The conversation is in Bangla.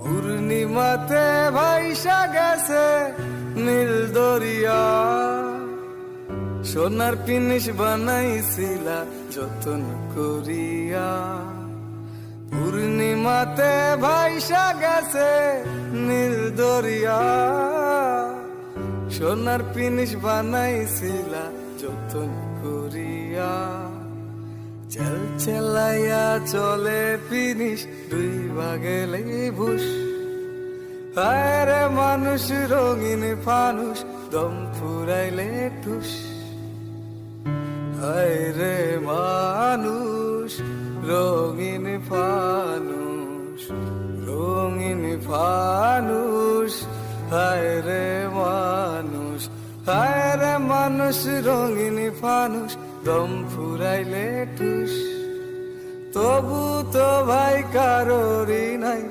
পূর্ণিমাতে ভাইসা গেছে নীল দরিয়া, সোনার পিনিস বানাইছিলা যতন করিয়া। পূর্ণিমাতে ভাইসা গেছে নীল দরিয়া, সোনার পিনিস বানাইছিলা যতন করিয়া। চেল চেলাইয়া চলে পিনিস দুই ভাগেলে ভুষ, হায় রে মানুষ রঙিন ফানুষ দম ফুরাইলে ঠুস। হায় রে মানুষ রঙিন ফানুষ, রঙিন ফানুষ। হায় রে মানুষ, হায় রে মানুষ রঙিন ফানুষ দম ফুরাইলে ঠুস। তবু তো ভাই কারোরই নাই